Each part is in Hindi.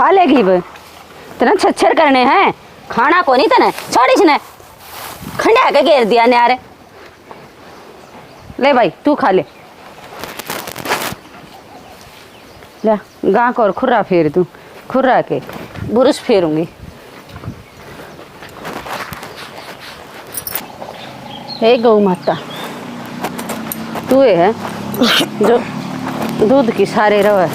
खा लेगी वो तना छच्छर करने हैं खाना को नहीं तना छोड़िस ने खंडा के घेर दिया ने यार ले भाई तू खा ले गां को और खुर्रा फेर तू खुर्रा के बुरुश फेरूंगी हे गौ माता तू है जो दूध की सारे रवे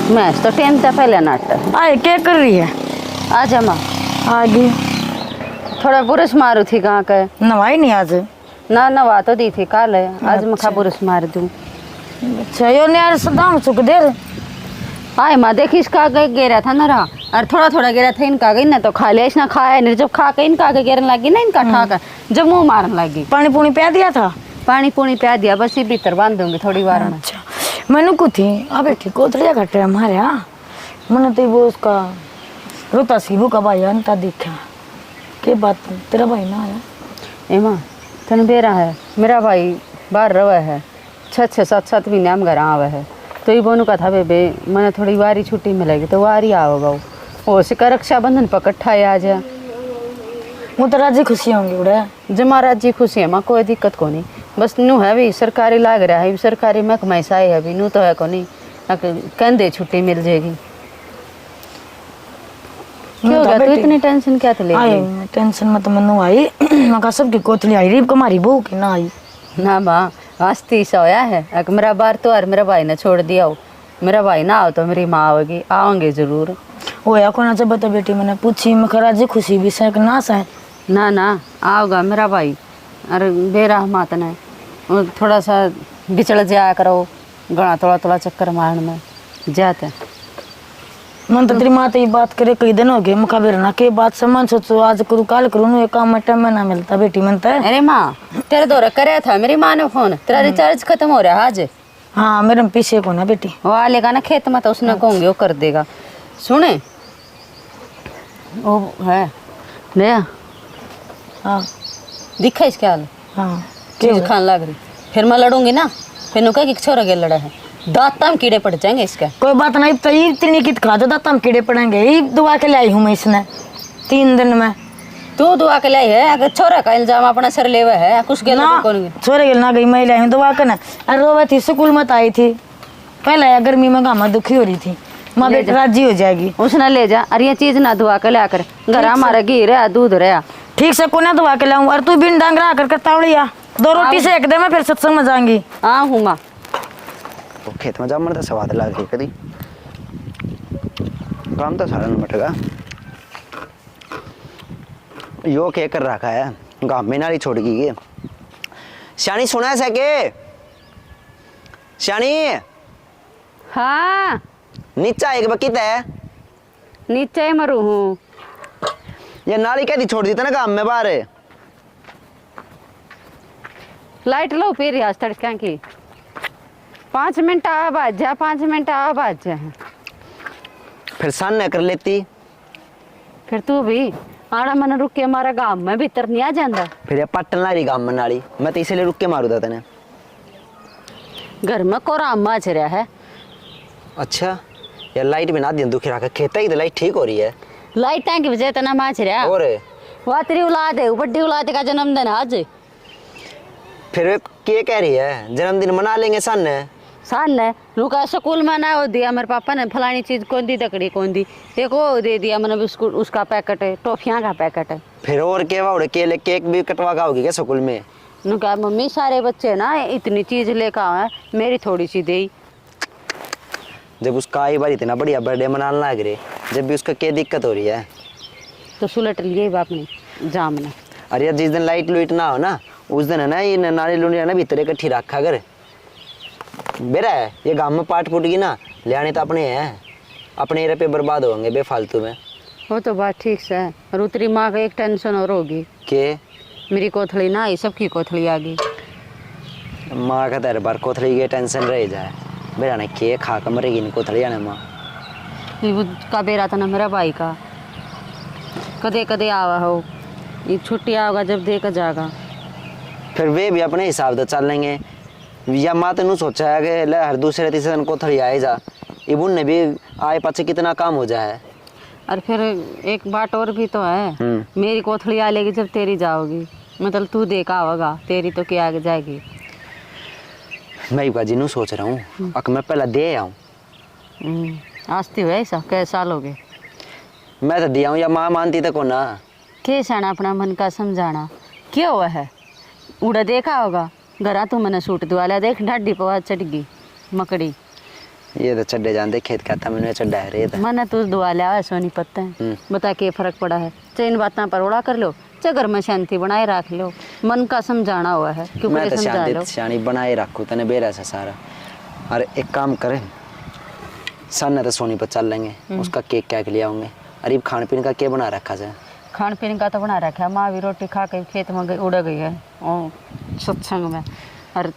मैं तो टेन था पहले नाटक आए क्या कर रही है आजा माँ आ गई थोड़ा बुरुश मारू थी कहाँ का नवाई नहीं आज ना नवा तो दी थी काल है आज मखा बुरुश मार दूँ अच्छा यो ने यार सदाम सुख दे आए माँ देखी इसका आगे गिरा था ना रहा और थोड़ा थोड़ा गिरा था इनका गई ना तो खा लिया इसने खाया नहीं जब खा के इनका आगे गिरने लगी ना इनका ठाकर जब मुँह मारने लगी पानी पूनी पिया दिया था पानी पूनी पिया दिया बस ये भीतर बांध दूंगी थोड़ी बार में अच्छा मैंने को थी अबे ठीक कोतरिया घटे हमारे यहाँ मैंने तो वो उसका रोता सीबू का भाई अंता देखा के बात तेरा भाई ना आया ए माँ तन बेरा है मेरा भाई बाहर रवा है 6-7 महीने हम घर आवे है तो ये बोनू का था बे मैंने थोड़ी वारी छुट्टी मिलेगी तो वारी आओगा वो सिका रक्षाबंधन पर इकट्ठा आ जा वो तो राजी खुशी होंगी उड़े जमा राजी खुशी है माँ कोई दिक्कत को नहीं बस नू है भी सरकारी लाग रहा है सरकारी महकमा ऐसा है अभी नू तो है को नहीं कहते छुट्टी मिल जाएगी क्यों हो गया तू इतनी टेंशन क्या तो ले आई टेंशन मत मनु आई मका सबकी कोतली आई रीब कमारी बहू की ना आई ना माँ आस्ती सा होया है अगर मेरा बार तो और मेरा भाई ने छोड़ दिया हो मेरा भाई ना आओ तो मेरी माँ आवेगी आओगे जरूर होया को ना बता बेटी मैंने पूछी मैं राजी खुशी भी से ना से ना आओगा मेरा भाई अरे बेरा मात ने थोड़ा सा बिचड़ जाया करो गणा थोड़ा चक्कर मारने में जाते मन तो तेरी माँ तो ये बात करे कई दिन हो गए मुखा बेरना के बात सम्मान सोचो आज करूँ काल करूँ एक काम में टाइम में ना मिलता बेटी मनता है अरे माँ तेरे दौरा कराया था मेरी माँ ने फोन तेरा रिचार्ज खत्म हो रहा है आज हाँ मेरे पीछे को ना बेटी वो आ लेगा ना खेत में तो उसने कहूँगी वो कर देगा सुने वो है नया हाँ दिखा इसके हाल हाँ चीज खान लग रही फिर मैं लड़ूंगी ना फिर नुका कि छोरा के लड़ा है दांत में कीड़े पड़ जाएंगे इसका कोई बात नहीं तो इतनी कित खा दो दांत में कीड़े पड़ेंगे ये दुआ के लाई हूँ मैं इसने 3 दिन में तू दुआ के लाई है अगर छोरा का इल्जाम अपना सर लेवा है कुछ गेल कौन छोरे गेल ना गई मैं लाई हूँ दुआ के ना अरे रोवे थी स्कूल मत आई थी पहले आया गर्मी में गामा दुखी हो रही थी माँ बेटी राजी हो जाएगी उसने ले जा अरे ये चीज ना दुआ के ला कर घर हमारा घी रहा दूध रहा ठीक से कोने दुआ के लाऊं और तू बिन डांग रहा कर तावड़िया 2 रोटी से एक दे मैं फिर सत्संग में जाऊंगी हाँ हूँ माँ खेत में जा मरता स्वाद लाग रही कदी काम तो सारा मटेगा यो क्या कर रखा है गाँव में नाली छोड़ गई श्यानी सुना है सके श्यानी हाँ नीचा एक बकीत है नीचे मरू हूँ ये नाली कैदी छोड़ दी था ना काम में बाहर लाइट लो फिर आज तड़का की 5 मिनट आवाज जा 5 मिनट आवाज जा फिर सन न कर लेती फिर तू भी आड़ा मन रुक के हमारा गांव में भीतर नहीं आ जाता फिर ये पट्टन ला रही गाँव में नाली मैं तो इसीलिए रुक के मारू था तेने घर में कोराम मच रहा है अच्छा यार लाइट भी ना दिन दुखी रखा खेता ही तो लाइट ठीक हो रही है लाइट की वजह तना मच रहा और वह तेरी औलाद है बड्डी औलाद का जन्मदिन आज फिर क्या कह रही है जन्मदिन मना लेंगे सन सन है रुका स्कूल में ना हो दिया मेरे पापा ने फलानी चीज कौन दी तकड़ी कौन दी एक वो दे दिया मैंने बिस्कुट उसका पैकेट है टॉफियाँ का पैकेट है फिर और क्या उड़े केले केक भी कटवा खाओगी क्या स्कूल में नु कहा मम्मी सारे बच्चे ना इतनी चीज लेकर आए मेरी थोड़ी सी दे जब उसका आई बारी इतना बढ़िया बर्थडे मनाने लग रहे जब भी उसका क्या दिक्कत हो रही है तो सुलट लिए बाप ने जाम ने अरे यार जिस दिन लाइट लुइट ना हो ना उस दिन है ना ये नाली लुनी है ना भीतर इकट्ठी रखा कर बेरा है ये गाँव में पाट फूट गई ना ले आने तो अपने हैं अपने रुपये बर्बाद होंगे बेफालतू में वो तो बात ठीक से है और उतरी माँ का एक टेंशन और होगी के मेरी कोथली ना आई सबकी कोथली आ गई माँ का तेरे बार कोथली की टेंशन रह जाए बेरा ने के खा कर मरेगी नहीं कोथली आने माँ का बेरा था ना मेरा भाई का कदे कदे आवा हो ये छुट्टी आओगा जब देकर जाएगा फिर वे भी अपने हिसाब से चल लेंगे या माँ तेन सोचा है कि ले हर दूसरे तीसरे दिन कोथली आए जा इबुन ने भी आए पाछे कितना काम हो जाए। और फिर एक बात और भी तो है, मेरी कोथड़ी आ लेगी जब तेरी जाओगी, मतलब तू देखा होगा, तेरी तो क्या आगे जाएगी। मैं बाजी नू सोच रहा हूँ अक मैं पहला दे आऊँ। आस्ती हुआ ऐसा कैसे साल हो गए। मैं तो दिया हूँ या माँ मानती तो को ना। कैसे आना अपना मन का समझाना क्या हुआ है। उड़ा देखा होगा घरा तू मैंने सूट दुआला देख ढाडी पवा चढ़ गई मकड़ी। ये तो चड्डे जानते खेत खाता मैंने चड्डा है रे। मैंने तू दुआला है सोनी पत्ता है, बता के फर्क पड़ा है। चाहे इन बातों पर उड़ा कर लो, चाहे घर में शांति बनाए रख लो, मन का समझाना हुआ है क्यों मैं तो समझा लो। शानी बनाए रखूँ तने बेरा से सारा। अरे एक काम करें सन तो सोनी पर चल लेंगे, उसका केक क्या लिया होंगे। अरे खाने पीने का क्या बना रखा जाए। खान पीने का तो बना रखा है, माँ भी रोटी खा के खेत में गई उड़ गई है और सत्संग में। और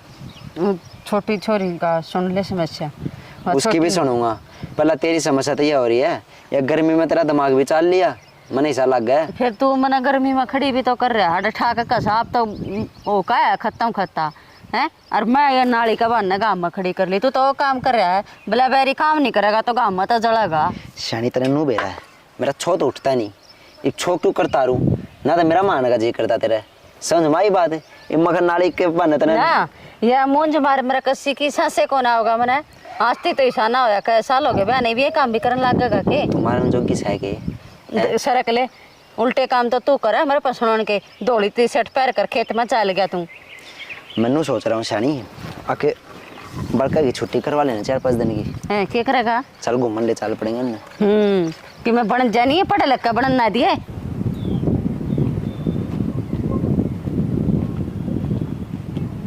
छोटी छोरी का सुन ले समस्या, उसकी भी सुनूंगा। पहला तेरी समस्या तो ये हो रही है या गर्मी में तेरा दिमाग भी चाल लिया मन ऐसा लग गया। फिर तू मना गर्मी में खड़ी भी तो कर रहा है, ठाक कसा आप तो वो का है खत्म खत्ता है। और मैं ये नाली का बहाना गाँव में खड़ी कर ली, तू तो वो काम कर रहा है, भला बैरी काम नहीं करेगा तो गाँव में तो जलेगा। शानी तेरे नू बेरा है, मेरा छो तो उठता नहीं, एक छो क्यों करता रू ना तो मेरा मान का जी करता तेरे। समझ माई बात है ये मगर नाली के बहाने तेरे ना या मूंज मार मेरा कस्सी की सांसे को ना होगा मैंने आस्ती तो ऐसा ना होया कैसा साल हो गए बहने भी ये काम भी करने लगेगा के तुम्हारे जो किस है के सरक ले उल्टे काम तो तू कर मेरे पास सुन के दौड़ी टी शर्ट पहन कर खेत में चल गया तू। मैनू सोच रहा हूँ शानी आके बड़का की छुट्टी करवा लेना 4-5 दिन की। है क्या करेगा। चल घूमने ले चल पड़ेंगे ना। कि मैं बन जानी है पढ़ लक्का बनन ना दिए।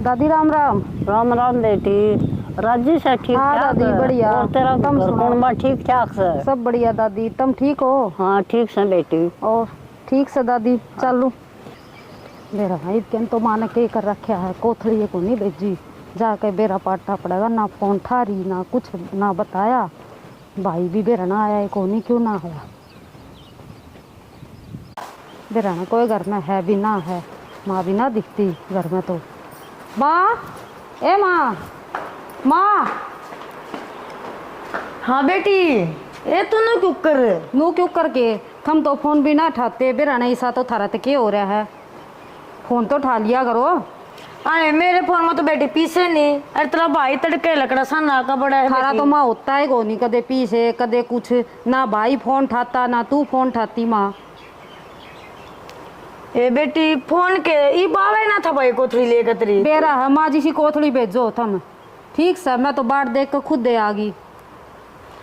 दादी राम राम। राम राम बेटी। राजी से ठीक हाँ ठाक दादी है। बढ़िया। और तेरा तुम घर सुनाओ। कौन बा ठीक ठाक से। सब बढ़िया दादी, तुम ठीक हो। हाँ ठीक से बेटी। और ठीक से दादी चलू। मेरा भाई क्या तो माने के कर रखा है, कोथड़ी को नहीं भेजी, जाके बेरा पाटना पड़ेगा। ना फोन ठारी ना कुछ ना बताया, भाई भी बेरा ना आया को नहीं क्यों ना आया। बेरा ना कोई घर में है भी ना है, माँ भी ना दिखती घर में। तो माँ ए माँ माँ। हाँ बेटी ए तू न क्यों कर नू क्यों करके हम तो फोन भी ना उठाते। बेरा नहीं सा तो थारा क्या हो रहा है, फोन तो उठा लिया करो। अरे मेरे फोन में तो बेटी पीछे नहीं। अरे तेरा भाई तड़के लकड़ा सा ना का बड़ा है थारा बेटी। तो माँ होता है को नहीं, कदे पीछे कदे कुछ ना। भाई फोन उठाता ना तू फोन उठाती माँ। ए बेटी फोन के ई बावे ना था भाई कोथड़ी लेकर तेरी। बेरा है माँ जी सी कोथड़ी भेजो थम। ठीक सर मैं तो बाट देख कर खुद दे आ गई।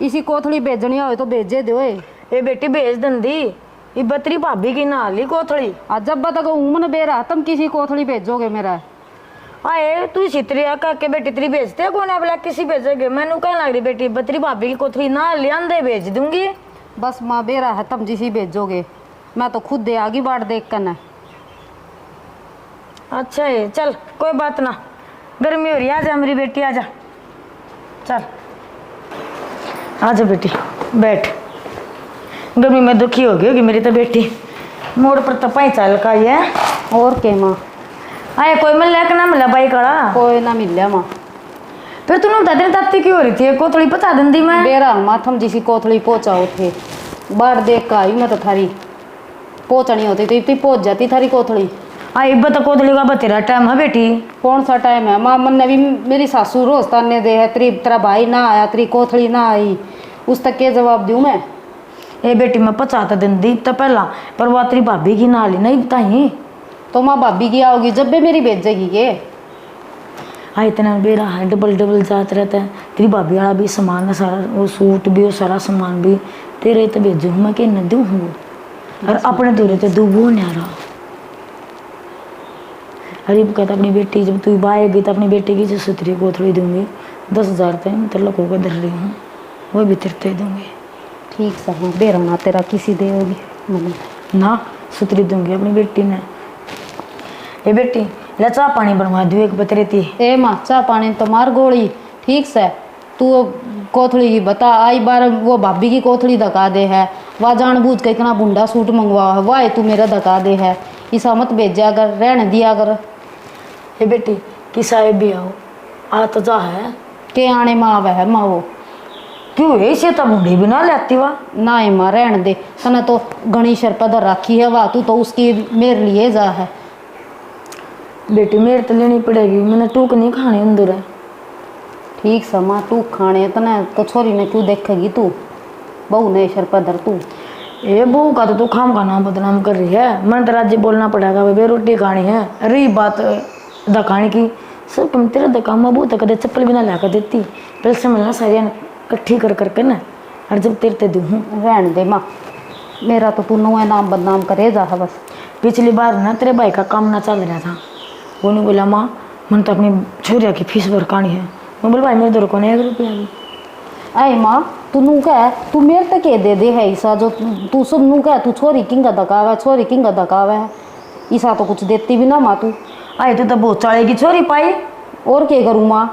इसी कोथड़ी भेजनी हो तो भेजे दो। ए बेटी भेज दंदी ये बतरी भाभी की ना ली कोथड़ी। आज जब तक उमन बेरा तुम किसी कोथड़ी भेजोगे मेरा। आए तू छितरी का के बेटी तेरी भेजते कौन है, बोला किसी भेजेगे। मैंने कहने लग रही बेटी बतरी भाभी की कोथड़ी ना ले आंदे भेज दूंगी। बस माँ बेरा है तुम जिसी भेजोगे, मैं तो खुद दे आ गई बाट देख कर। अच्छा है चल कोई बात ना, गर्मी हो रही है। आजा मेरी बेटी आजा, चल आजा बेटी बैठ। गर्मी में दुखी हो गई होगी मेरी तो बेटी। मोड़ पर तो पाई चाल का है। और के माँ आए कोई मिल के ना मिला भाई कड़ा कोई ना मिल माँ। फिर तूने बता दिन ताती क्यों हो रही थी, कोथड़ी पता दी मैं। बेरा माथम जिसी कोथड़ी पहुँचाओ थे, बाट देख कर आई मैं तो थारी पहुँचनी होती तो इतनी पहुँच जाती थारी कोथड़ी। आई बता कोथड़ी का बतेरा टाइम है बेटी। कौन सा टाइम है माँ, मन ने भी मेरी सासू रोज ताने दे है तेरा भाई ना आया तेरी कोथड़ी ना आई, उस तक के जवाब दूँ मैं। ए बेटी मैं 50 दिन दी तो पहला, पर वो तेरी भाभी की ना ली नहीं बताई। तो माँ भाभी की आओगी जब भी मेरी भेजेगी के। हाँ इतना बेरा है डबल डबल जात रहता है। तेरी भाभी वाला भी सामान है सारा, वो सूट भी वो सारा सामान भी तेरे तो भेजू मैं कि न दूँ हूँ। और अपने तेरे तो दूबो नहीं आ रहा। हरीब कहता अपनी बेटी जब तू बाएगी तो अपनी बेटी की जो सुतरी कोथड़ी दूंगी 10,000 तक मैं तेरे लोगों को धर रही हूँ, वो भी तेरे दूंगी। ठीक सा हाँ बेरा ना तेरा किसी दे होगी मम्मी ना सुतरी दूंगी अपनी बेटी ने। ये बेटी ले चाह पानी बनवा दूँ एक बतरे थी। ए माँ चाह पानी तो मार गोली। ठीक से तू कोथड़ी की बता, आई बार वो भाभी की कोथड़ी धका दे है, वह जानबूझ के इतना बुंडा सूट मंगवा है, वाह तू मेरा धका दे है। ऐसा मत भेजा कर, रहने दिया कर। ये बेटी कि साहेब भी आओ आ तो जा है के आने माँ वह है माँ वो। क्यों ऐसे तो बूढ़ी भी ना लेती वा। ना ही माँ रहने दे, तने तो घनी शरपदर रखी है वाह, तू तो उसकी मेरे लिए जा है। बेटी मेरे तो लेनी पड़ेगी, मैंने टूक नहीं खानी अंदर है। ठीक सा माँ तू खाने तने तो छोरी ने क्यों देखेगी तू, बहू ने शरपदर तू। ये बहू का तो तू खाम का नाम बदनाम कर रही है। मैंने तो राज्य बोलना पड़ेगा भाई रोटी खानी है। रही बात दखाने की, सब कम तेरे दकाम में बहुत कदे चप्पल भी ना लाकर देती, पहले से मिलना सारी इकट्ठी कर करके ना, और जब तेरे ते दूँ रहने दे माँ, मेरा तो तू नवा नाम बदनाम करे जा है बस। पिछली बार ना तेरे भाई का काम ना चल रहा था, वो नहीं बोला माँ मैंने तो अपनी छोरिया की फीस भरकानी है। मैं बोल भाई मेरे दर को नहीं 1 रुपया भी। आई माँ तू नू कह, तू मेरे तक दे दे है ईसा, जो तू सब नू कह तू छोरी किंगा दकावा, छोरी किंगा दकावा है, ईसा तो कुछ देती भी ना माँ तू। आए तो बहुत चाले की छोरी पाई, और क्या करूँ माँ,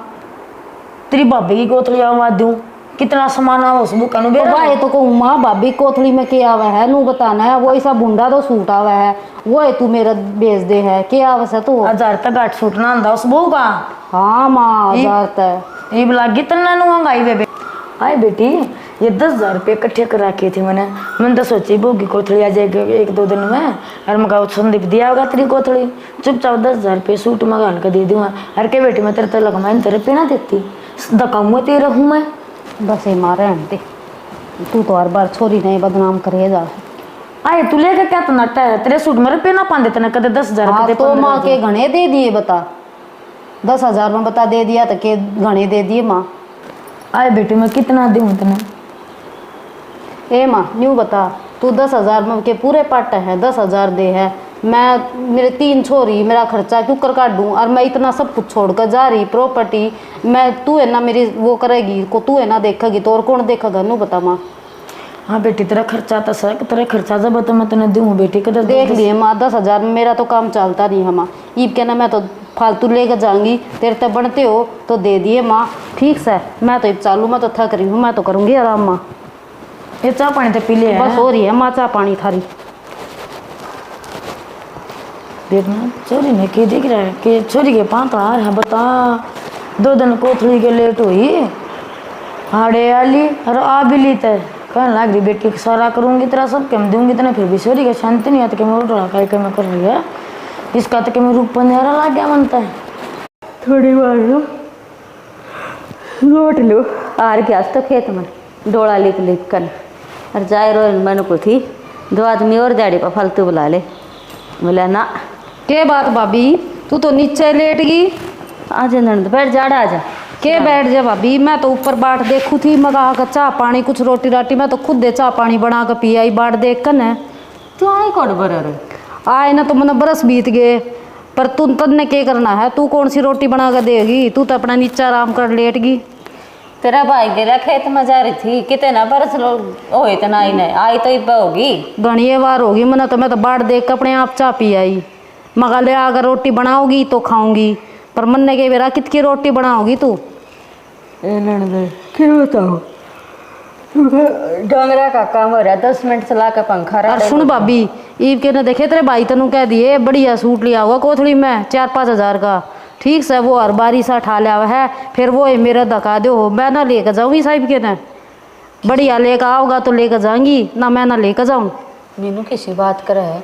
तेरी भाभी की गोतली आवाज दूँ, कितना सामान आवा उस बुका नु बेरा। वाह तो कहूँ माँ भाभी कोथड़ी में क्या आवा है नू बताना है, वो ऐसा बुंडा तो सूट आवा है, वो है तू मेरा बेच दे है क्या आवा से तो। 1000 तक गाठ सूटना आंदा उस बहू का। हाँ माँ 1000 तक ये बोला कितना नु महंगाई बे। आए बेटी ये 10,000 रुपये इकट्ठे कर रखे थे मैंने तो सोची बहू की कोथड़ी आ जाएगी 1-2 दिन में, और मैं कहा संदीप दिया होगा तेरी कोथड़ी, चुपचाप 10,000 रुपये सूट मंगा कर दे दूंगा। अरे के बेटी मैं तेरे तो लगा मैं तेरे पे ना देती, दकाऊँ तेरे रहूँ मैं। बस ये माँ रहने दे, तू तो हर बार छोरी नहीं बदनाम करे जा। आए तू लेकर क्या तो नट्टा है, तेरे सूट में रुपये ना पाते तना कदे 10,000 हाँ कदे तो माँ के घने दे दिए बता, 10,000 में बता दे दिया तो के घने दे दिए माँ। आए बेटी मैं कितना दूँ तने। ए माँ न्यू बता, तू 10,000 में के पूरे पट है 10,000 दे है, मैं मेरे 3 छोरी मेरा खर्चा क्यों कर काटूँ, और मैं इतना सब कुछ छोड़ कर जा रही प्रॉपर्टी, मैं तू है ना मेरी वो करेगी को तू है ना देखेगी तो और कौन देखेगा न्यू बता माँ। हाँ बेटी तेरा खर्चा तो सर तेरा खर्चा जब तो मैं तेने दूँ बेटी कदर देख लिए माँ 10,000 में मेरा तो काम चलता नहीं है माँ, ईब के ना मैं तो फालतू लेकर जाऊंगी, तेरे तक बनते हो तो दे दिए माँ। ठीक से मैं तो चालू मैं तो थक रही हूँ, मैं तो करूँगी आराम माँ। ये चाह पानी तो पी लिया बस हो रही है माँ चाह पानी थारी। देखना छोरी ने के दिख रहा है कि छोरी के पाँव हार है बता, 2 दिन कोथड़ी के लेट हुई हाड़े आली और आ भी ली तय कहने लग रही बेटी सारा करूँगी तेरा सब कम दूंगी तेने, फिर भी छोरी का शांति नहीं आता कि मैं उठा करके मैं कर रही है इसका तो कि मैं रूप पंजारा ला गया बनता है। थोड़ी बार रोट लो आर के आज तो खेत में डोला लिख लिख कर और जाए रो मैंने को थी 2 आदमी और दिहाड़ी पर फालतू बुला ले, बोला ना के बात भाभी तू तो नीचे लेट गई, आज नंद बैठ जाड़ा आ जा के बैठ जा भाभी, मैं तो ऊपर बाट देखू थी मगा का चाह पानी कुछ रोटी राटी मैं तो खुद दे चाह पानी बना कर पी आई बाट देख कर न। तू आई कौन बर आए ना तो मैंने बरस बीत गए, पर तू तन्ने क्या करना है, तू कौन सी रोटी बना कर देगी, तू तो अपना नीचा आराम कर लेट गई। तेरा भाई गेला खेत में जा रही थी कितना बरस हो इतना आई नहीं आई तो इब होगी घनी बार होगी मैंने तो, मैं तो बाट देख कर अपने आप चाह पी आई, मगा ले अगर रोटी बनाओगी तो खाऊंगी, पर मन ने के बेरा कितनी रोटी बनाओगी तू। क्या बताओ डोंगरा का काम हो रहा है 10 मिनट चला कर पंखा और सुन भाभी ईब के ने देखे तेरे भाई तनु कह दिए बढ़िया सूट लिया हुआ कोथड़ी में 4-5 हज़ार का, ठीक से वो हर बारी सा ठा लिया हुआ है, फिर वो है मेरा धका दो हो मैं ना लेकर जाऊँगी साहिब के ने, बढ़िया लेकर आओगा तो लेकर जाऊँगी ना मैं ना लेकर जाऊँ। मीनू किसी बात करे है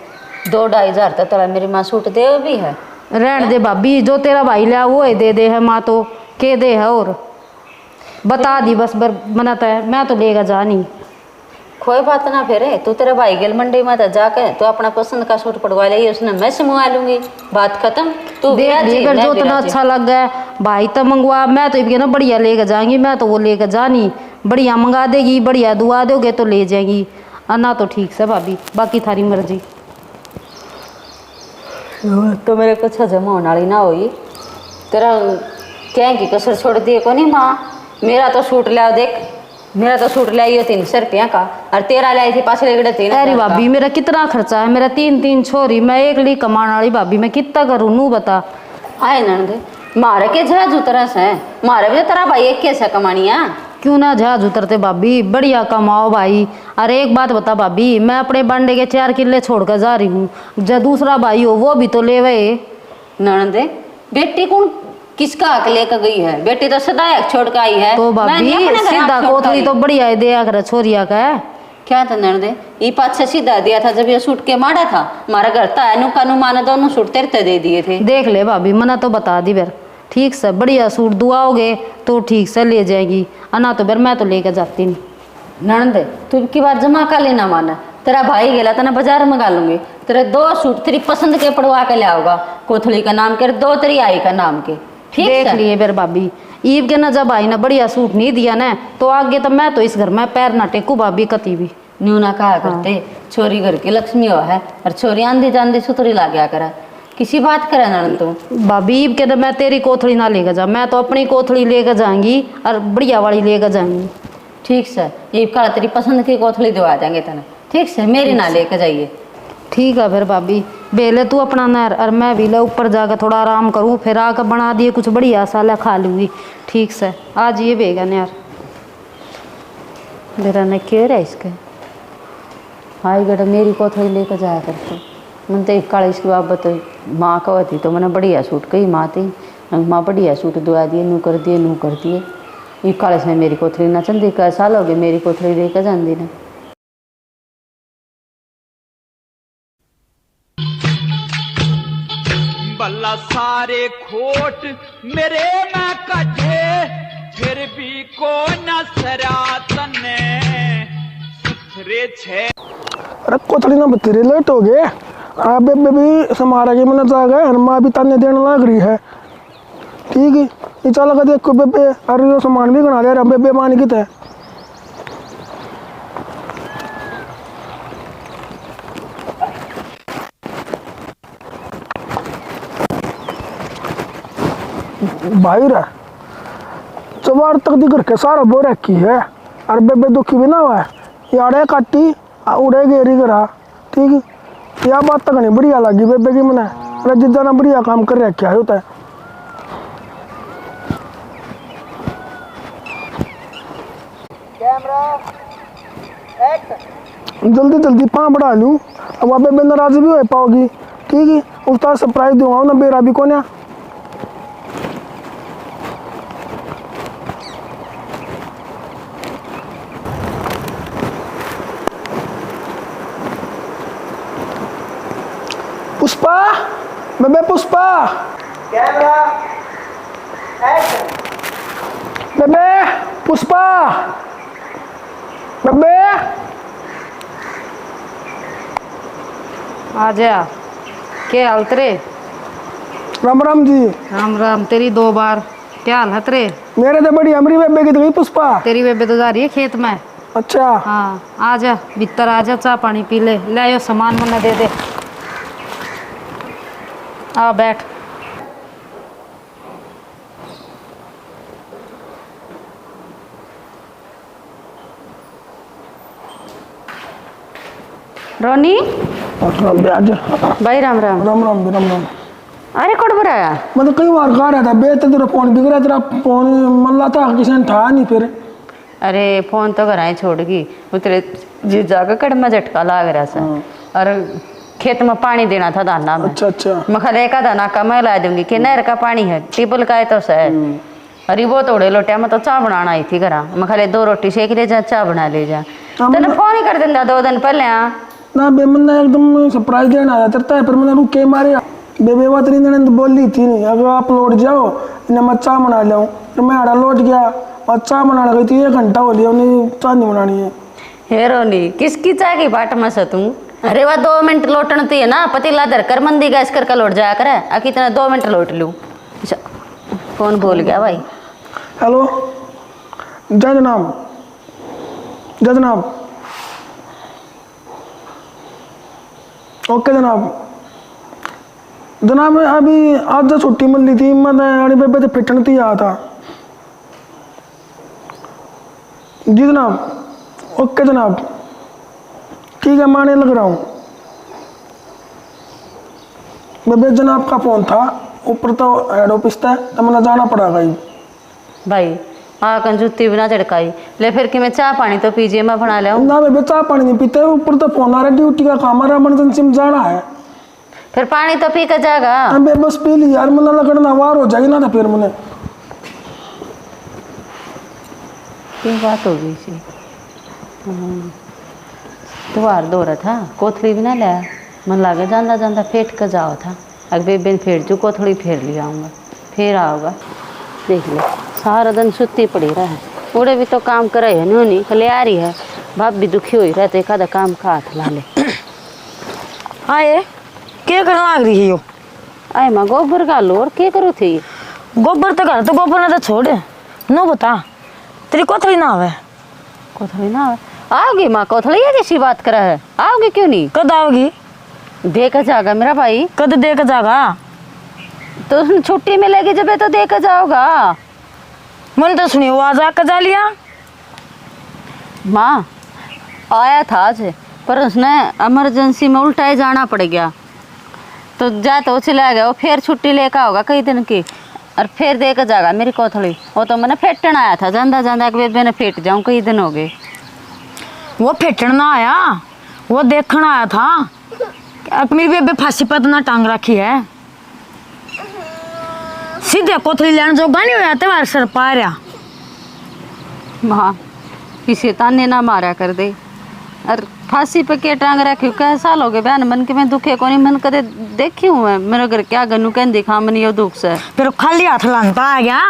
2-2.5 हज़ार तक तेरा मेरी माँ सूट दे भी है। रहने दे भाभी जो तेरा भाई लिया वो है दे दे है माँ तो के दे है और बता दी बस बर बनाता है मैं तो लेकर जा नहीं। कोई बात ना फिर तू तेरे भाई गेल मंडी में जाके तो अपना पसंद का सूट पड़वा ले उसने मैं सिमवा लूंगी बात खत्म। तू देख ली अगर जो इतना अच्छा लग गया भाई तो मंगवा, मैं तो ये ना बढ़िया लेकर जाएंगी, मैं तो वो लेकर जानी बढ़िया मंगा देगी बढ़िया दुआ दोगे तो ले जाएंगी, और ना तो ठीक से भाभी बाकी थारी मर्जी। तो मेरे कुछ जमा होने वाली ना हुई तेरा क्या की कसर छोड़ दिए को नहीं माँ, मेरा तो सूट लिया देख मेरा तो सूट ले आई 300 रुपया का और तेरा लाई थी 5 लेगड़े 3। अरे भाभी मेरा कितना खर्चा है, मेरा 3 छोरी मैं एक ली कमाने वाली भाभी मैं कितना करूँ नू बता। आए नंद मारे के जहाज उतरा से मारे भी तो तेरा भाई एक कैसे कमानिया क्यों ना जहाज उतरते भाभी बढ़िया कमाओ भाई। अरे एक बात बता भाभी मैं अपने बांडे के 4 किले छोड़कर जा रही हूँ, जो दूसरा भाई हो वो भी तो ले वे। ननदे बेटी कौन किसका हक लेकर गई है? बेटी तो सदा एक छोड़ के आई है। तो मैं नहीं भाभी अपने घर सीधा हाथ छोड़ कोथली कर तो बढ़िया है दिया कर छोरिया का है। क्या था ननदे? ये पाछे सीधा दिया था जब ये सूट के मारा था। हमारा घर था नु कानू माने दोनों सूट तेरे दे दिए थे। देख ले भाभी मना तो बता दी बेर ठीक से बढ़िया सूट दुआओगे तो ठीक से ले जाएगी, अना तो बेर मैं तो लेकर जाती नहीं। ननदे तू की बात जमा का लेना माना। तेरा भाई गेला तना बाजार मंगा लूंगी। तेरे 2 सूट तेरी पसंद के पड़वा के ले आऊंगा। कोथली का नाम के 2 तेरी आई का नाम के। ठीक देख है? लिए बेर भाभी ईब के ना जब आई ना बढ़िया सूट नहीं दिया ना तो आगे तो मैं तो इस घर में पैर ना टेकू भाभी कती भी। न्यू ना कहा करते छोरी घर की लक्ष्मी हो है और छोरी आंधी जांधी सुतरी ला गया करा। किसी बात करे ननद तू। भाभी ईब के तो मैं तेरी कोथली ना लेकर जा, मैं तो अपनी कोथली लेकर जाऊंगी और बढ़िया वाली लेकर जाऊंगी। ठीक से ये कल तेरी पसंद की कोथली दवा देंगे तना। ठीक से मेरी ना लेकर जाइए। ठीक है फिर भाभी बेले तू अपना नहर और मैं भी ले ऊपर जाकर थोड़ा आराम करूँ, फिर आकर बना दिए कुछ बढ़िया सा ले खा लूँगी। ठीक से आज ये बेगा यार मेरा न क्यों रहा इसके हाई गड़ा मेरी को थोड़ी लेकर जाया करते मन तो काल इसकी बाबत माँ कहती तो मैंने बढ़िया सूट कही माँ थी माँ बढ़िया सूट दुआ दिए नू कर दिए ये काले से मेरी कोथली ना चलती कई साल हो गए मेरी कोथली लेकर जाती ने। बल्ला सारे खोट मेरे में कटे फिर भी को नसरा तने सुथरे छे। अरे कोथली ना बतेरे लेट हो गए आप बेबे भी समारा के मन जा गए माँ भी ताने देने लग रही है। ठीक है ये चल कर देखो बेबे अरे यो सामान भी गना दे बेबे मान की थे भाई रे चबार तक दी करके सारा बो रखी है और बेबे दुखी भी ना हुआ है यारे काटी उड़े गेरी करा। ठीक है यह बात तक नहीं बढ़िया लगी बेबे की मैंने अरे जितना ना बढ़िया काम कर रखा है होता है। जल्दी जल्दी पाँ बढ़ा लूँ अब वहाँ बेबे नाराज भी हो पाओगी। ठीक है उसका सरप्राइज दूंगा ना बेरा भी कौन है। पुष्पा बेबे पुष्पा कैमरा एक्शन बेबे पुष्पा बेबे आ जा क्या हाल तेरे? राम राम जी। राम राम तेरी 2 बार क्या हाल है तेरे? मेरे तो बड़ी अमरी बेबे की तो गई पुष्पा। तेरी बेबे तो जा रही है खेत में। अच्छा हाँ आ जा भीतर आ जा चाय पानी पी ले ले आयो सामान मना दे दे आ बैठ। रोनी भाई राम राम। राम राम राम राम। अरे कौन बुराया? मतलब कई बार कहा रहता बे तेरा फोन बिगड़ा तेरा फोन मल्ला था किसी ने था नहीं फिर। अरे फोन तो घर छोड़ गई वो तेरे जीजा का कड़मा झटका लाग रहा था और खेत में पानी देना था दाना में। अच्छा अच्छा मखले का दाना का मैं ला दूंगी कि नहर का पानी है टिबल का है तो सह। अरे वो तोड़े लोटिया में तो चाय बनाना आई थी घर मखले 2 रोटी सेक ले जा चाय बना ले जा तेने फोन ही कर देंदा 2 दिन पहले। ना बे मैंने एकदम सरप्राइज देना आया तेरता फिर मैंने रुके मारे बेबे बात नहीं बोल ली थी नहीं अगर आप लौट जाओ इन्हें मैं चाय बना लिया फिर मैं आड़ा लौट गया और चाय बनाने गई थी 1 घंटा हो लिया उन्हें चाय नहीं बनानी है। हे रोनी किसकी चाय की बाट में से तू? अरे वह 2 मिनट लोटनती है ना पतीला धर कर मंदी गैस कर लौट जाया करे आ कितना 2 मिनट लोट लूँ। कौन बोल गया भाई? हेलो जय जनाब ओके जनाब अभी आज जो छुट्टी मिल रही थी मैं बेबे तो फिटन थी आया था। जी जनाब ओके जनाब ठीक है मैं आने लग रहा हूँ। बेबे जनाब का फ़ोन था ऊपर तो हेड ऑफिस था तो मैंने जाना पड़ेगा ही। भाई आकन जुत्ती बिना झड़काई ले फिर कि मैं चाय पानी तो पीजिए मैं बना लिया ना बेबे चाय पानी नहीं पीते ऊपर तो फोन आ रहा ड्यूटी का काम आ रहा इमरजेंसी में जाना है। फिर पानी तो पी कर जाएगा। अबे बस पी ली यार, मन लगना वार हो जाएगी ना तो फिर मैंने क्या बात हो गई सी। द्वार दो रहा था, कोथली भी ना लाया, मन लागे जांदा जांदा फेट कर जाओ था। अगर बेबे फेट जो कोथली फेर लिया आऊँगा, फिर आओगा। देख ले सारा दिन सुती पड़ी रहा है, उड़े भी तो काम करे है नहीं खले आ रही है। भाप भी दुखी हुई रहते एक आधा काम का हाथ ला ले। आए क्या करने लग रही है यो? आए माँ गोबर का लो और क्या करो थी? गोबर तो घर तो गोबर ना तो छोड़ नो बता तेरी कोथली ना आवे। कोथली ना आवे? आओगी माँ कोथली है जैसी बात करा है, आओगी क्यों नहीं? कद आओगी? देखा जाएगा मेरा भाई। कद देख जागा? तो छुट्टी मिलेगी जब तो देखा जाओगा। मन तो सुनी आवाज आकर जा लिया। माँ आया था आज, पर उसने इमरजेंसी में उल्टा ही जाना पड़ गया, तो जा तो चला गया। वो फिर छुट्टी लेकर होगा कई दिन की, और फिर देकर जाएगा मेरी कोथली। वो तो मैंने फेटन आया था, जांदा जांदा एक बेबे ने फेट जाऊँ, कई दिन हो गए। वो फेटन ना आया, वो देखना आया था। अब मेरी बेबे फांसी पर ना टांग रखी है, सीधे कोथली लेने जो गानी हुआ तुम्हारे सर पा रहा। माँ किसी ताने ना मारा कर दे, और फांसी पे के टांग रखी कैसा साल हो गए बहन, मन के मैं दुखे को नहीं मन कदे देखी हूँ मैं। मेरे घर क्या गन्नू कह दिखा मन यो दुख से। फिर खाली हाथ लानता आ गया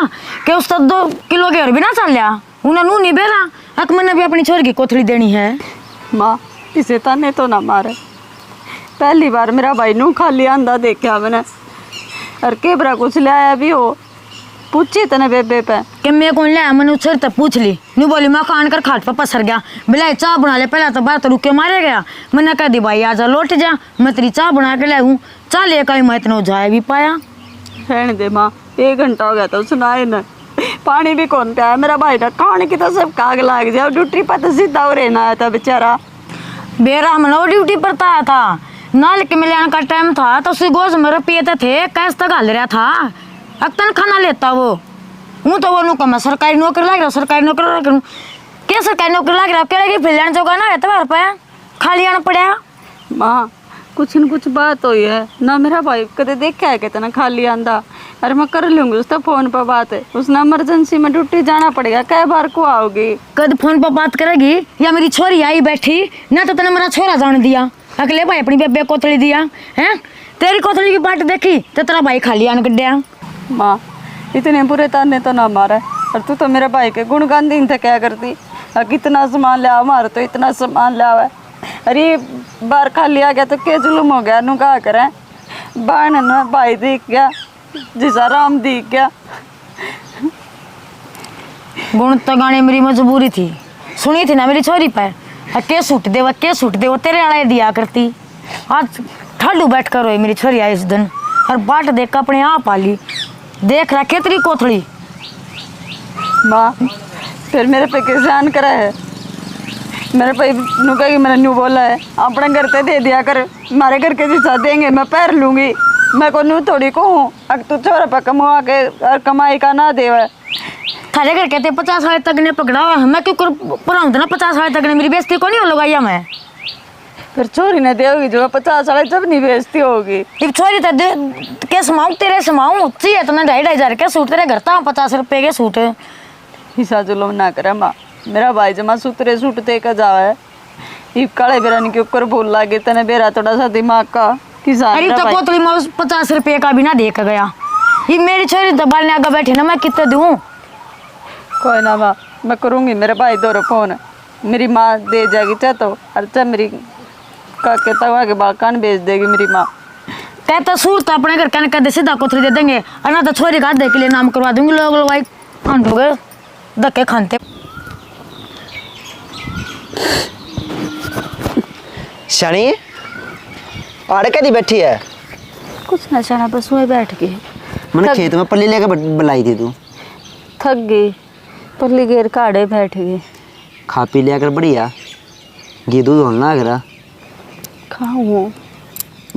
कि उस 2 किलो के और भी ना चल लिया उन्हें नू नहीं बेरा। अक मैंने भी अपनी छोरी की कोथली देनी है। माँ किसी ताने तो ना मारे, पहली बार मेरा भाई नू खाली आंदा देखा मैंने, और केबरा कुछ लाया भी हो पूछी तने बेबे पे कि मैं कौन लाया, मैंने उछर तक पूछ ली। न्यू बोली मैं खान कर खाट पर पसर गया, बिलाई चाय बना ले। पहला तो बाहर तो रुके मारे गया, मैंने कह दी भाई आजा लौट जा, मैं तेरी चाय बना के लाऊं। चाय लेकर मैं इतना जाया भी पाया। रहने दे माँ, 1 घंटा हो गया तो सुनाए न, पानी भी कौन पाया मेरा भाई ना, खाने की तो सब काग लाग जाओ। ड्यूटी पर तो सीधा हो रहना आया था बेचारा। बेरा हमने ड्यूटी पर आया था, नाल के मिलाने का टाइम था तो उसी गोज में रुपये थे, कैश तक घाल रहा था। अक्तन खाना लेता वो तो वो नुका मैं सरकारी नौकरी लग रहा, सरकारी नौकरी लग रहा। क्या सरकारी नौकरी लग रहा? कह फिर लेने जोगा ना रहता बाहर पाया, खाली आना पड़ा। माँ कुछ न कुछ बात हुई है ना, मेरा भाई कदे देखा है कितना खाली आंदा। अरे मैं कर लूँगी उसका फ़ोन पर बात है, उसने इमरजेंसी में ड्यूटी जाना पड़ेगा। कै बार को आओगी? कद फोन पर बात करेगी या मेरी छोरी आई बैठी ना, तो तने मेरा छोरा जान दिया अगले भाई अपनी बेबे कोथली दिया है। तेरी कोथली की बाट देखी तो तेरा भाई खाली आन गड्ढिया। माँ इतने बुरे ताने तो ना मारा, और तू तो मेरे भाई के गुणगान दिन थे क्या करती। कितना सामान लिया हमारा, तो इतना सामान लिया हुआ है। अरे बार खाली आ गया तो क्या जुलूम हो गया, नू कहा करें। बहन ना भाई दिख गया, जिसा राम दिख गया। गुण तो गाने मेरी मजबूरी थी, सुनी थी ना मेरी छोरी पर। के सूट दे वो, के सूट दे वो, तेरे आड़े दिया करती। आज ठाडू बैठ कर रोई मेरी छोरी आई इस दिन, और बाट देख अपने आप आली देख रखे तेरी कोथली। माँ फिर मेरे पे किस जान करा है, मेरे पे नू कही मैंने न्यू बोला है अपने घर पे दे दिया कर, हमारे घर के जिसा देंगे मैं पैर लूँगी। मैं को नू थोड़ी को हूँ, अगर तू चोरा पर कमा के और कमाई का ना देवे। थारे घर कहते 50 साल तक ने पकड़ा हुआ, मैं क्यों पढ़ाऊँ ना 50 साल तक ने, मेरी बेइज्जती को नहीं हो लगाया मैं। फिर चोरी ने देगी जो 50 साल जब नहीं बेचती होगी। एक छोरी तो दे के समाऊँ तेरे समाऊँ चाहिए तो 2.5 हज़ार के सूट तेरे घर था 50 रुपये के सूट। हिस्सा जुलम ना करे माँ, मेरा भाई जमा सुतरे सूट दे कर जावा है। ये काले बेरानी के ऊपर भूल लागे तने बेरा थोड़ा सा दिमाग का किसान। अरे तो कोतली में 50 रुपये का भी ना देख गया। ये मेरी छोरी तो बाल ने आगे बैठी ना, मैं कितने दूँ? कोई ना माँ, मैं करूँगी मेरे भाई दो फोन, मेरी माँ दे जाएगी चाहे तो, और चाहे मेरी काके तवा के बाकान भेज देगी मेरी माँ। कहता सूट तो अपने घर कहने कहते सीधा कोथली दे देंगे, और ना तो छोरी का दे के लिए नाम करवा दूंगी। लोग भाई हो गए धक्के खाते। शनी आड़े कदी बैठी है? कुछ ना शाना, बस वही बैठ गई। मैंने खेत में पल्ली लेकर बुलाई थी, तू थक गई, पल्ली घेर काड़े बैठ गई। खा पी लिया कर बढ़िया, घी दूध होना अगर खाऊँ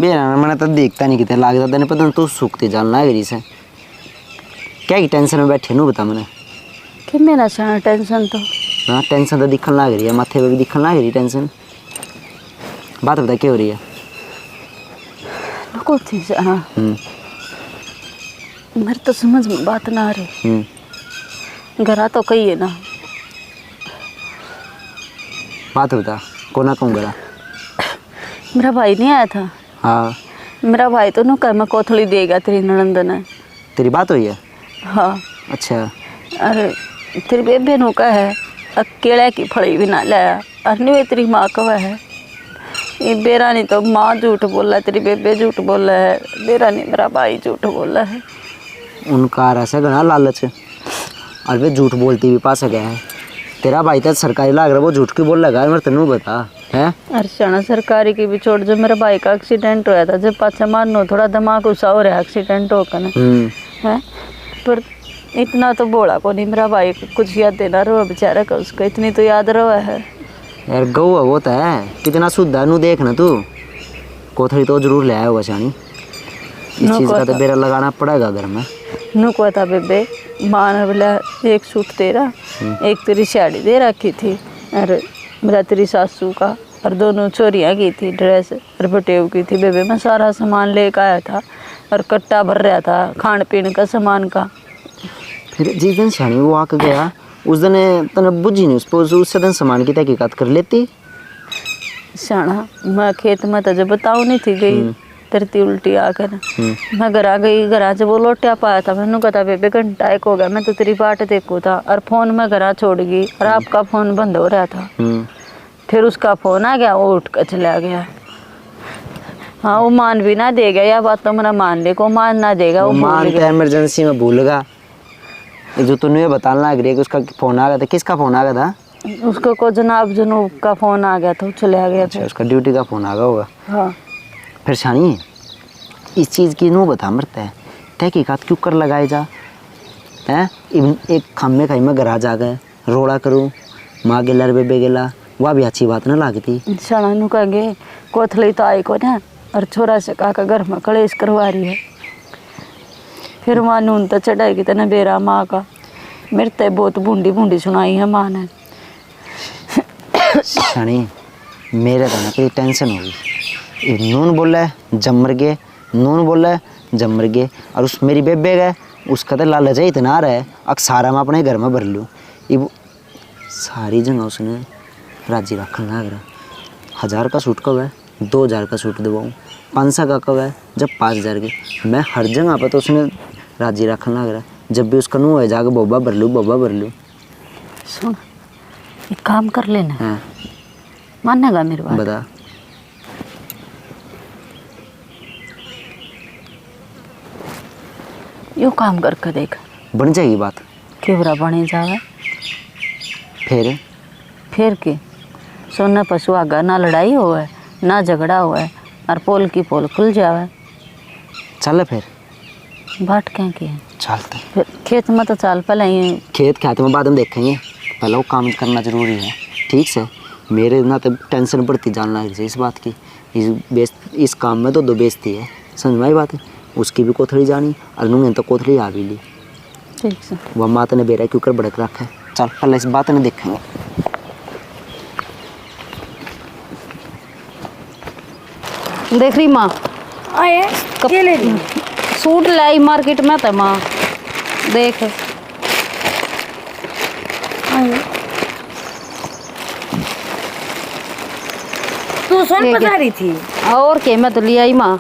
बेरा मैंने तो देखता नहीं कितने लागता तेने पता तू सूखते जानना है से क्या की टेंशन में बैठे नू बता मैंने कि मेरा शाना टेंशन तो हाँ टेंशन तो दिखने लग रही है, माथे पे भी दिखने लग रही टेंशन। बात बता क्या हो रही है? को थी हाँ मेरे तो समझ में बात ना आ रही। घरा तो कही है ना बात बता कोना कहूँ गला। मेरा भाई नहीं आया था। हाँ मेरा भाई तो नु मैं कोथली देगा तेरी ननंद ने। तेरी बात हुई है। हाँ अच्छा अरे तेरी बेबे नु का है अकेले की फड़ी भी ना लाया और नहीं तेरी माँ का है। ये बेरा नहीं तो माँ झूठ बोला तेरी बेबे झूठ बोला है बेरा नहीं मेरा भाई झूठ बोला है। उनका ऐसा घना लालच और वे झूठ बोलती भी पा सके है। तेरा भाई तो सरकारी लाग रहा वो झूठ क्यों बोल लगा मेरे तेनू बता है। अर्चना सरकारी की भी छोड़ जो मेरे भाई का एक्सीडेंट होया था जब पाछा मारनो थोड़ा दिमाग उसा हो रहा एक्सीडेंट होकर है पर इतना तो बोला को नहीं मेरा भाई कुछ याद देना रहा बेचारा का उसको इतनी तो याद रहा है। यार गौ है वो तो है कितना शुद्ध है नू देख ना तू कोथड़ी तो जरूर ले आया होगा शानी। इस चीज़ का तो बेरा लगाना पड़ेगा घर में। नू को था बेबे माँ ने बोला एक सूट तेरा एक तेरी साड़ी दे रखी थी और मेरा तेरी सासू का और दोनों चोरियाँ की थी ड्रेस और बटेव की थी। बेबे मैं सारा सामान लेकर आया था और कट्टा भर रहा था खान पीने का सामान का। फिर जिस दिन शानी वो आके गया उस दिन तने बुझी नहीं उससे दिन सामान की तहकीकात कर लेती। शाना मैं खेत में तो जब बताऊ नहीं थी गई तरती उल्टी आकर मैं घर आ गई। घर जब वो लौटिया पाया था मैंने कहा बेबे घंटा एक हो गया मैं तो तेरी बाट देखू था और फोन में घर छोड़ गई और आपका फोन बंद हो रहा था। फिर उसका फोन आ गया वो उठ कर चला गया। हाँ वो मान भी ना देगा या बात तो मेरा मान ले को मान ना देगा वो मान तो इमरजेंसी में भूलगा। जो तूने ये बताना लग रही है कि उसका फोन आ गया था किसका फोन आ गया था। उसको को जनाब जनूब का फोन आ गया था चला गया था। उसका ड्यूटी का फोन आ गया होगा। हाँ फिर शानी इस चीज़ की नू बता मरता है तहकीकात क्यों कर लगाए जा हैं। एक खम्मे खाई में गरा जा गए रोड़ा करूँ माँ गेला बेबे गेला वह भी अच्छी बात ना लागती। शाना कहेंगे कोथली तो आई को ना और छोरा से कहा घर में कलेश करवा रही है। फिर माँ नून तो चढ़ाएगी तेने बेरा माँ का मेरे तो बहुत बूंदी बूंदी सुनाई है माँ ने। शानी मेरे तो ना कोई टेंशन होगी नून बोला है जमर गए नून बोला है जमर गए और उस मेरी बेबे गए उसका तो लालच है इतना रहा है अक्सारा मैं अपने घर में भर लूँ। ये सारी जगह उसने राजी रखने लग रहा। 1000 का सूट कब है 2000 का सूट दबाऊँ 500 का कब है जब 5000 के मैं हर जगह पर तो उसने राजी रखने लग रहा। जब भी उसका नू है जाकर बोबा भर लूँ। सुन एक काम कर लेना। हाँ मानेगा मेरे बात बता। यो काम करके देख बन जाएगी बात। केवरा बने जावे फिर के सोना पशु आगा ना लड़ाई होवे ना झगड़ा होवे और पोल की पोल खुल जावे। चल फिर बाट क्या की चलते फिर खेत में तो चाल पहले ही खेत खाते में बाद में देखेंगे पहले वो काम करना जरूरी है। ठीक से मेरे ना तो टेंशन बढ़ती जानना है इस बात की इस काम में तो दो बेइज्जती है समझ में आई बात है। उसकी भी कोथड़ी जानी और नूंगे तो कोथड़ी आ भी ली। ठीक से वह माता ने बेरा क्यों कर भड़क रखा है। चल पहले इस बात ने देखेंगे। देख रही माँ आए क्या ले रही सूट लाई मार्केट में था माँ देख आए तू सोन ठीक है। पता रही थी और के मैं तो ले आई माँ।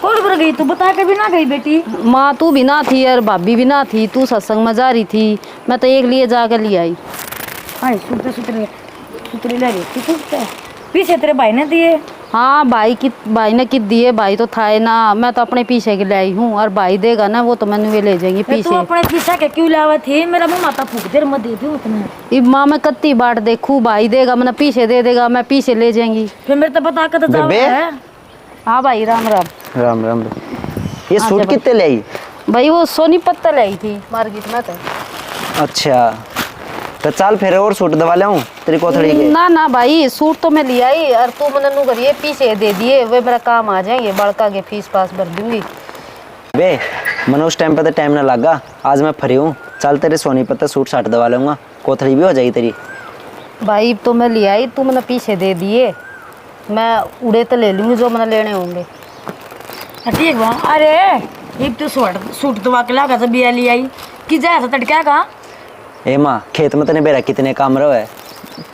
कौन कर गई तू बता के भी ना गई बेटी। माँ तू भी ना थी और भाभी भी ना थी तू सत्संग में जा रही थी मैं तो एक लिए जाकर ले आई। हाँ सुतरी ले रही थी तू पीछे तेरे भाई ने दिए। हाँ भाई ने कित दिए भाई तो था ना मैं तो अपने पीछे के ले आई हूँ और भाई देगा ना वो तो मैंने वे ले जाएंगी तू पीछे। अपने पीछे के क्यों लावा थी मेरा मुँह माता फूक देर मत दे दी उतना। इब माँ मैं कत्ती बाट देखूँ भाई देगा मैंने पीछे दे देगा मैं पीछे ले जाएंगी। फिर मेरे तो बता के तो जाओ बेबे। है। हाँ भाई राम राम। राम राम ये सूट कितने ले आई। भाई वो सोनी पत्ता लाई थी मार्केट में तो। अच्छा तो चल फिर और सूट दबा ले तेरी कोथड़ी के। ना भाई सूट तो मैं ले आई और तू मैंने नू करिए पीछे दे दिए वे मेरा काम आ जाएंगे बड़का के फीस पास भर दूंगी। बे मैंने उस टाइम पे तो टाइम ना लगा आज मैं फ्री हूँ चल तेरे सोनी पत्ता सूट साट दबा लूँगा कोथड़ी भी हो जाएगी तेरी। भाई तो मैं ले आई तू मैंने पीछे दे दिए मैं उड़े तो ले लूँगी जो मैंने लेने होंगे। ठीक बा। अरे एक तो सूट तो वाके लागा था बिया ली आई कि जाया था तड़का का। ए माँ खेत में तने बेरा कितने काम रहो है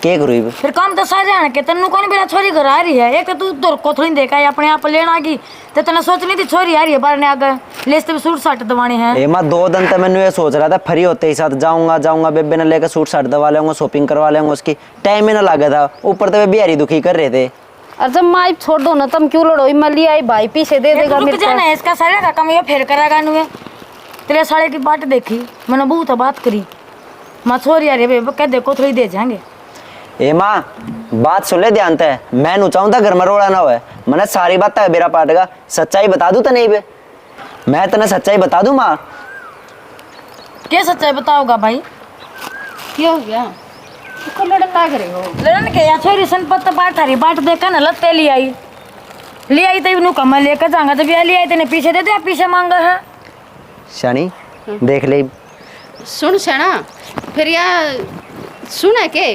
के करू इब? फिर काम तो साझा है के तन्नू कौन बेरा छोरी घर आ रही है। एक तो तू तो कोथड़ी देखा है अपने आप लेना की ते तने सोच नहीं थी छोरी आ रही है बाहर ने आगे लेस तो सूट साट दवाने हैं। ए माँ 2 दिन तक मैंने ये सोच रहा था फ्री होते ही साथ जाऊंगा बेबे ने लेकर सूट साट दवा लेंगे शॉपिंग करवा लेंगे उसकी टाइम ही ना लगा था ऊपर तो वे बिहारी दुखी कर रहे थे। और जब माई छोड़ दो ना तुम क्यों लड़ो मली आई भाई पीछे दे देगा रुक जाना है इसका सारे का काम ये फेर करेगा नुए तेरे साले की बाट देखी मैंने बहुत बात करी माँ छोरी आ रही है कह देखो थोड़ी दे जाएंगे। ए माँ बात सुन ले ध्यान से मैं नु चाहूँ था घर में रोड़ा ना हो मैंने सारी बात है बेरा पाट का सच्चाई बता दूँ तो नहीं बे मैं तने सच्चाई बता दूँ माँ। क्या सच्चाई बताओगा भाई? क्या हो गया इसको लड़न लाग रहे हो? लड़न के यहाँ छोरी संपत्त बाट थारी बाट देखा ना लत्ते ले आई तो इनू कमा लेकर जाऊंगा तो भी ले आई तेने पीछे दे दिया पीछे मांगा है। शानी देख ले सुन सेना फिर या सुन है के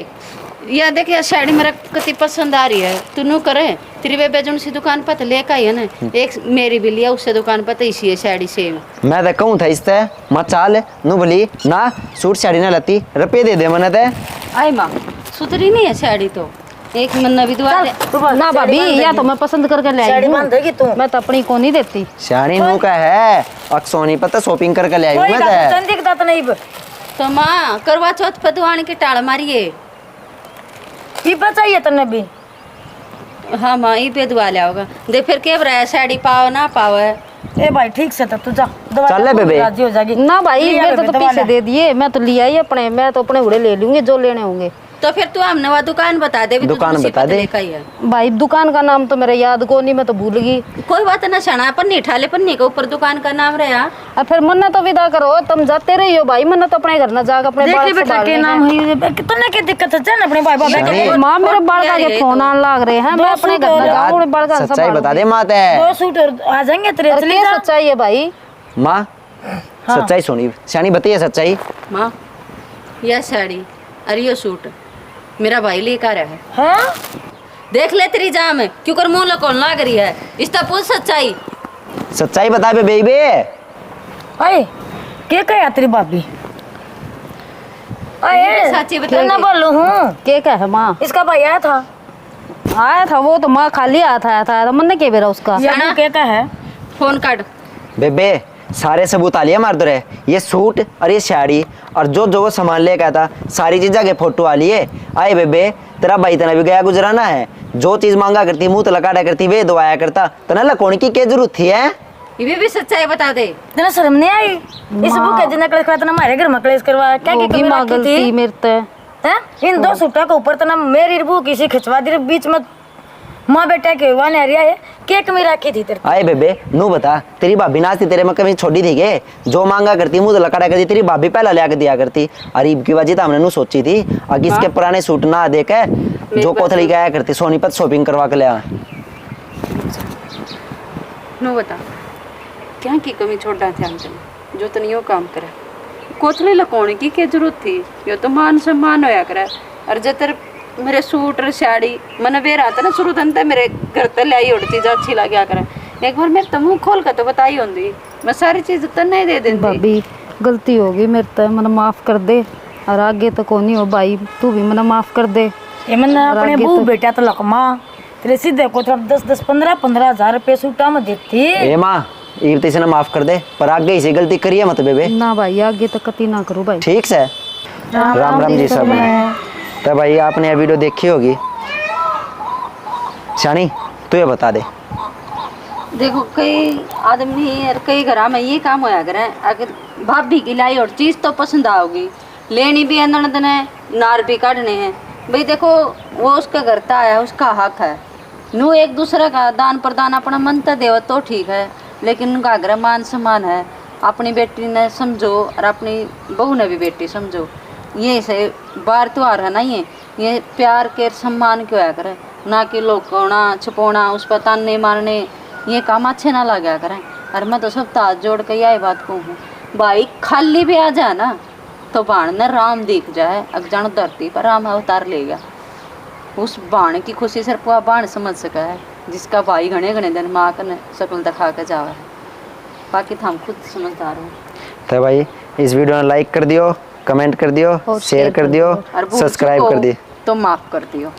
या देख या साड़ी मेरा कति पसंद आ रही है तू नू करे तेरी बेबे जो सी दुकान पर लेकर आई है ना एक मेरी भी लिया उससे दुकान पर इसी है साड़ी सेम। मैं तो कहूँ था इससे मत चाल नु बोली ना सूट साड़ी ना लती रुपये दे मैंने ते आई माँ सुधरी नहीं है साड़ी तो एक महीना भी दुआ ना भाभी या तो मैं पसंद करके ले आई हूँ मैं तो अपनी को नहीं देती। शानी नू का है अक्सोनी पता शॉपिंग करके ले आई हूँ मैं तो माँ करवा चौथ पर दुआन की टाल मारिए ये चाहिए तन्ने भी। हाँ माँ ये पे दुआ लिया होगा देख फिर क्या रहा है साड़ी पाओ ना पाओ है। ए भाई ठीक से तू जा चल ले बेबे राजी हो जाएगी ना भाई मैं तो पीछे दे दिए मैं तो लिया ही अपने मैं तो अपने उड़े ले लूंगी जो लेने होंगे। तो फिर तू हमने वह दुकान बता दे भी तू दुकान दूसरी बता पता दे। लेकर आई है। भाई दुकान का नाम तो मेरा याद को नहीं मैं तो भूल गई। कोई बात ना छना पन्नी ठाले पन्नी के ऊपर दुकान का नाम रहा। और फिर मन्ना तो विदा करो तुम जाते रही हो भाई मन्ना तो अपने घर ना जाकर अपने देख बाल ले बेटा के नाम है कितने की दिक्कत है चल अपने भाई बाबा के माँ मेरे बाल का के फोन आने लग रहे हैं मैं अपने घर ना जाऊँ अपने बाल का सच्चाई बता दे माँ ते दो सूट आ जाएंगे तेरे और क्या सच्चाई है भाई माँ सच्चाई सुनी शानी बताइए सच्चाई। माँ यह साड़ी और ये सूट मेरा भाई लेकर आ रहा है। हाँ देख ले तेरी जाम है क्यों कर मुँह लकोन लग रही है इसका पूछ सच्चाई। सच्चाई बता बे बेबी अरे क्या कहा तेरी भाभी? अरे सच्ची बता ना बोलूं हूँ के क्या है माँ इसका भाई आया था वो तो माँ खाली आया था मन ने के बेरा उसका यार क्या है फोन काट। बेबे सारे सबूत आ लिए मार दो रहे ये सूट और ये साड़ी और जो जो वो सामान लेकर आया था सारी चीज़ के फोटो आ लिए आए बेबे तेरा भाई तना भी गया गुजराना है जो चीज़ मांगा करती मुंह तो लगाया करती वे दवाया करता तना लकोण की क्या जरूरत थी है। ये भी सच्चाई बता दे। तेना शर्म नहीं आई इस बुक जिन्ना कलेश करवा तना हमारे घर में कलेश करवाया क्या की कमी माँ रखी गलती थी मेरे ते हैं इन दो सूटों के ऊपर तना मेरी बुक इसी खिंचवा दी बीच में माँ बेटा के हुआ ने रिया है क्या कमी रखी थी तेरे आए बेबे नू बता तेरी भाभी नाच थी तेरे में कभी छोड़ी थी के जो मांगा करती मुंह तो लकड़ा करती तेरी भाभी पहला ले दिया करती अरीब की वजह तो हमने नू सोची थी और किसके पुराने सूट ना देख जो कोथली गया करती सोनीपत शॉपिंग करवा के लिया। नो बता क्या की कमी छोड़ा थे हमने जो तन यो काम करे कोथले लकोने की क्या जरूरत थी यो तो मान सम्मान होया करे और जतर मेरे सूट और साड़ी मन बेर आता ना शुरू तन मेरे घर तक लाई उड़ चीज अच्छी लगे करे एक बार मेरे तमुह खोल कर तो बताई होंगी मैं सारी चीज तो नहीं दे देती। भाभी गलती होगी मेरे ते मन माफ कर दे और आगे तो कौन हो भाई तू भी मन माफ कर दे। ये मैंने अपने बहू बेटा तो लकमा तेरे सीधे को तरफ 10-10 15,000 रुपये सूटा में देती ए माँ इब्ती से ना माफ कर दे पर आगे इसे गलती करिए मत बेबे ना भाई आगे तो कति ना करूँ भाई। ठीक से राम राम जी सब तो भाई आपने ये वीडियो देखी होगी शानी तू ये बता दे। देखो कई आदमी और कई घर में ये काम होया करे अगर भाभी की लाई और चीज तो पसंद आओगी लेनी भी अंदर दने नार भी काटने हैं भाई देखो वो उसका घर था आया उसका हक है नू एक दूसरे का दान प्रदान अपना मन तो देव तो ठीक है लेकिन उनका घर मान सम्मान है अपनी बेटी ने समझो और अपनी बहू ने भी बेटी समझो ये से बार त्योहार है ना ये प्यार के सम्मान क्यों है करे ना कि लुकाना छुपाना उस पर ताने मारने ये काम अच्छे ना लगा करें। और मैं तो सब ताज जोड़ के यही बात कहूँ भाई खाली भी आ जाए ना तो बाण ने राम दिख जाए अगजान धरती पर राम अवतार लेगा उस बाण की खुशी सिर्फ वह बाण समझ सका है जिसका भाई घने घने दिन माँ कने शकल दिखा के जावा है। बाकी तो हम खुद समझदार हो। तो भाई इस वीडियो में लाइक कर दियो, कमेंट कर दियो, और शेयर कर दियो, और भूल सब्सक्राइब चुको कर दियो। तो माफ कर दियो।